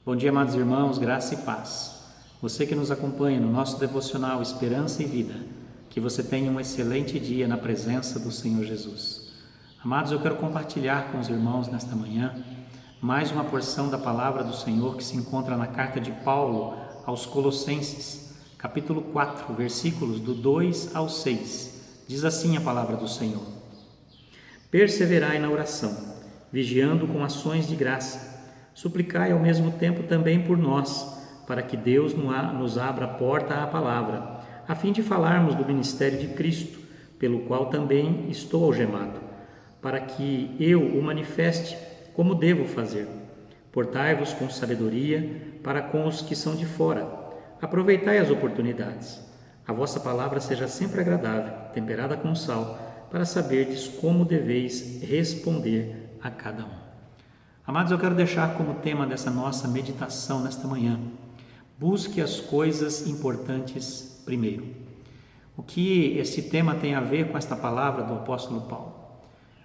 Bom dia, amados irmãos, graça e paz. Você que nos acompanha no nosso devocional Esperança e Vida, que você tenha um excelente dia na presença do Senhor Jesus. Amados, eu quero compartilhar com os irmãos nesta manhã mais uma porção da palavra do Senhor que se encontra na carta de Paulo aos Colossenses, capítulo 4, versículos do 2 ao 6. Diz assim a palavra do Senhor: Perseverai na oração, vigiando com ações de graça. Suplicai ao mesmo tempo também por nós, para que Deus nos abra a porta à palavra, a fim de falarmos do ministério de Cristo, pelo qual também estou algemado, para que eu o manifeste como devo fazer. Portai-vos com sabedoria para com os que são de fora. Aproveitai as oportunidades. A vossa palavra seja sempre agradável, temperada com sal, para saberdes como deveis responder a cada um. Amados, eu quero deixar como tema dessa nossa meditação nesta manhã: busque as coisas importantes primeiro. O que esse tema tem a ver com esta palavra do apóstolo Paulo?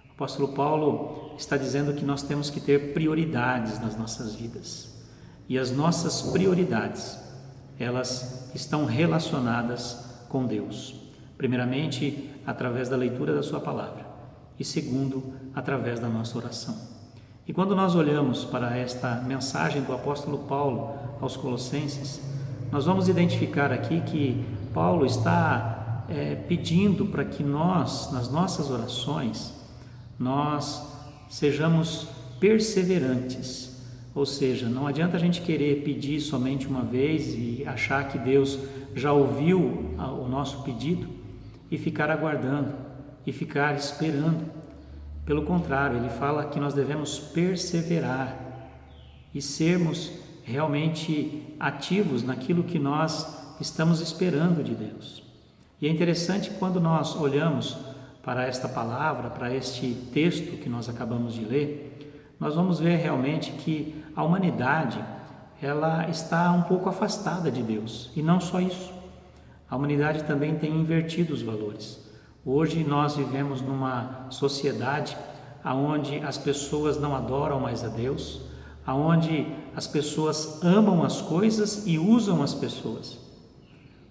O apóstolo Paulo está dizendo que nós temos que ter prioridades nas nossas vidas. E as nossas prioridades, elas estão relacionadas com Deus. Primeiramente, através da leitura da sua palavra. E segundo, através da nossa oração. E quando nós olhamos para esta mensagem do apóstolo Paulo aos Colossenses, nós vamos identificar aqui que Paulo está pedindo para que nós, nas nossas orações, nós sejamos perseverantes. Ou seja, não adianta a gente querer pedir somente uma vez e achar que Deus já ouviu o nosso pedido e ficar aguardando e ficar esperando. Pelo contrário, ele fala que nós devemos perseverar e sermos realmente ativos naquilo que nós estamos esperando de Deus. E é interessante quando nós olhamos para esta palavra, para este texto que nós acabamos de ler, nós vamos ver realmente que a humanidade, ela está um pouco afastada de Deus. E não só isso, a humanidade também tem invertido os valores. Hoje nós vivemos numa sociedade onde as pessoas não adoram mais a Deus, onde as pessoas amam as coisas e usam as pessoas.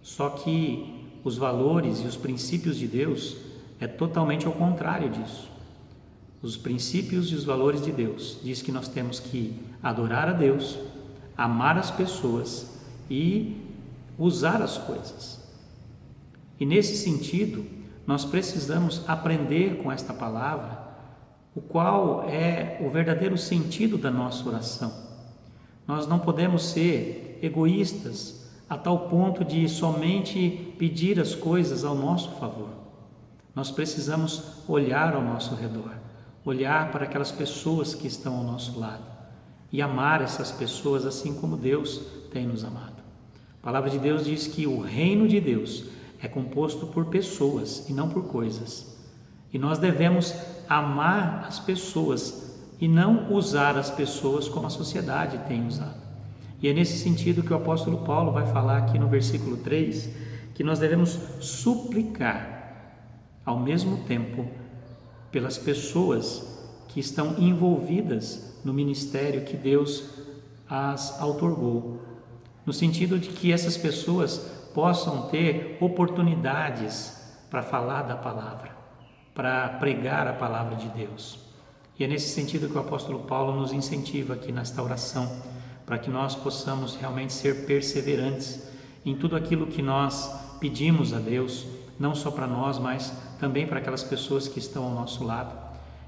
Só que os valores e os princípios de Deus é totalmente ao contrário disso. Os princípios e os valores de Deus diz que nós temos que adorar a Deus, amar as pessoas e usar as coisas. E nesse sentido, nós precisamos aprender com esta palavra o qual é o verdadeiro sentido da nossa oração. Nós não podemos ser egoístas a tal ponto de somente pedir as coisas ao nosso favor. Nós precisamos olhar ao nosso redor, olhar para aquelas pessoas que estão ao nosso lado e amar essas pessoas assim como Deus tem nos amado. A palavra de Deus diz que o reino de Deus é composto por pessoas e não por coisas. E nós devemos amar as pessoas e não usar as pessoas como a sociedade tem usado. E é nesse sentido que o apóstolo Paulo vai falar aqui no versículo 3, que nós devemos suplicar ao mesmo tempo pelas pessoas que estão envolvidas no ministério que Deus as outorgou. No sentido de que essas pessoas possam ter oportunidades para falar da palavra, para pregar a palavra de Deus. E é nesse sentido que o apóstolo Paulo nos incentiva aqui nesta oração, para que nós possamos realmente ser perseverantes em tudo aquilo que nós pedimos a Deus, não só para nós, mas também para aquelas pessoas que estão ao nosso lado.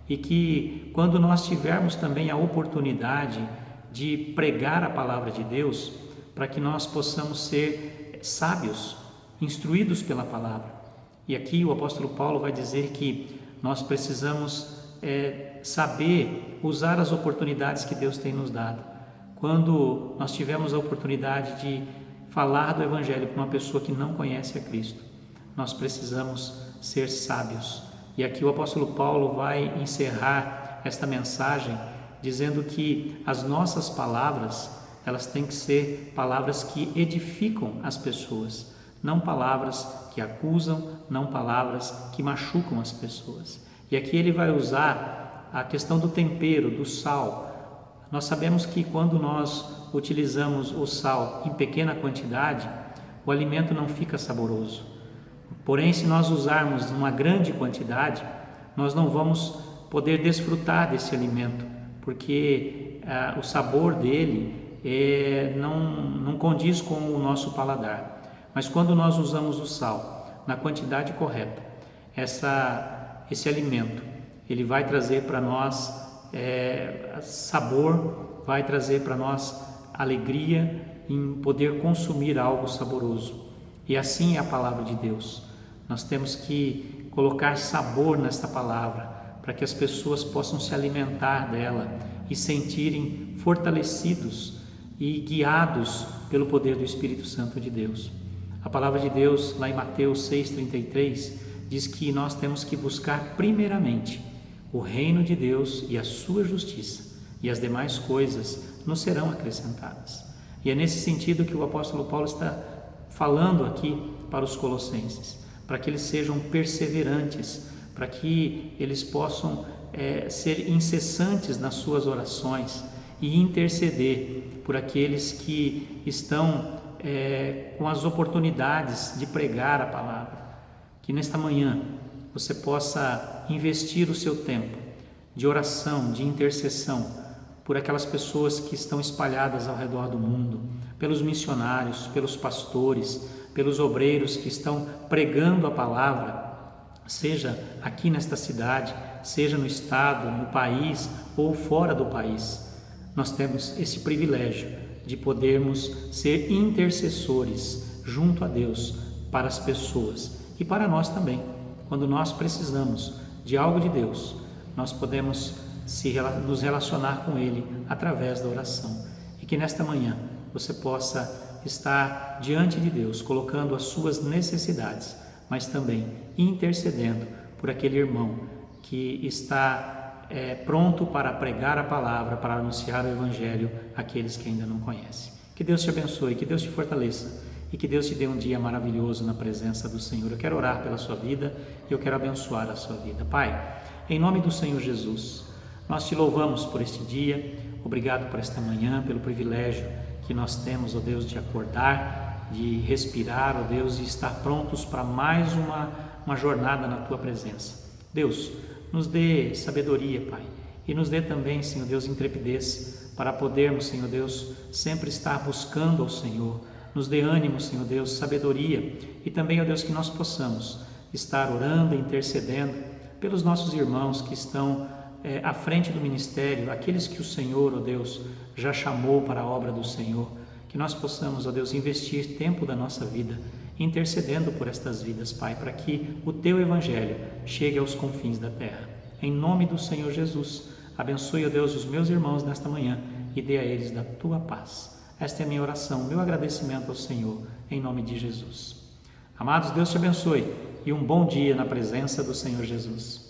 E que quando nós tivermos também a oportunidade de pregar a palavra de Deus, para que nós possamos ser sábios, instruídos pela palavra. E aqui o apóstolo Paulo vai dizer que nós precisamos saber usar as oportunidades que Deus tem nos dado. Quando nós tivermos a oportunidade de falar do Evangelho para uma pessoa que não conhece a Cristo, nós precisamos ser sábios. E aqui o apóstolo Paulo vai encerrar esta mensagem dizendo que as nossas palavras, elas têm que ser palavras que edificam as pessoas, não palavras que acusam, não palavras que machucam as pessoas. E aqui ele vai usar a questão do tempero, do sal, Nós sabemos que quando nós utilizamos o sal em pequena quantidade, o alimento não fica saboroso. Porém, se nós usarmos uma grande quantidade, nós não vamos poder desfrutar desse alimento, porque o sabor dele não condiz com o nosso paladar. Mas quando nós usamos o sal na quantidade correta, esse alimento ele vai trazer para nós sabor, vai trazer para nós alegria em poder consumir algo saboroso. E assim é a palavra de Deus. Nós temos que colocar sabor nesta palavra para que as pessoas possam se alimentar dela e sentirem fortalecidos e guiados pelo poder do Espírito Santo de Deus. A palavra de Deus, lá em Mateus 6,33, diz que nós temos que buscar primeiramente o reino de Deus e a sua justiça, e as demais coisas nos serão acrescentadas. E é nesse sentido que o apóstolo Paulo está falando aqui para os colossenses, para que eles sejam perseverantes, para que eles possam ser incessantes nas suas orações e interceder por aqueles que estão com as oportunidades de pregar a palavra. Que nesta manhã você possa investir o seu tempo de oração, de intercessão por aquelas pessoas que estão espalhadas ao redor do mundo, pelos missionários, pelos pastores, pelos obreiros que estão pregando a palavra, seja aqui nesta cidade, seja no estado, no país ou fora do país. Nós temos esse privilégio de podermos ser intercessores junto a Deus para as pessoas e para nós também. Quando nós precisamos de algo de Deus, nós podemos nos relacionar com Ele através da oração. E que nesta manhã você possa estar diante de Deus, colocando as suas necessidades, mas também intercedendo por aquele irmão que está pronto para pregar a palavra, para anunciar o Evangelho àqueles que ainda não conhecem. Que Deus te abençoe, que Deus te fortaleça e que Deus te dê um dia maravilhoso na presença do Senhor. Eu quero orar pela sua vida e eu quero abençoar a sua vida. Pai, em nome do Senhor Jesus, nós te louvamos por este dia, obrigado por esta manhã, pelo privilégio que nós temos, ó Deus, de acordar, de respirar, ó Deus, e estar prontos para mais uma jornada na Tua presença. Deus, nos dê sabedoria, Pai, e nos dê também, Senhor Deus, intrepidez para podermos, Senhor Deus, sempre estar buscando ao Senhor. Nos dê ânimo, Senhor Deus, sabedoria e também, ó Deus, que nós possamos estar orando e intercedendo pelos nossos irmãos que estão à frente do ministério, aqueles que o Senhor, ó Deus, já chamou para a obra do Senhor. Que nós possamos, ó Deus, investir tempo da nossa vida intercedendo por estas vidas, Pai, para que o Teu Evangelho chegue aos confins da terra. Em nome do Senhor Jesus, abençoe, ó Deus, os meus irmãos nesta manhã e dê a eles da Tua paz. Esta é a minha oração, meu agradecimento ao Senhor, em nome de Jesus. Amados, Deus te abençoe e um bom dia na presença do Senhor Jesus.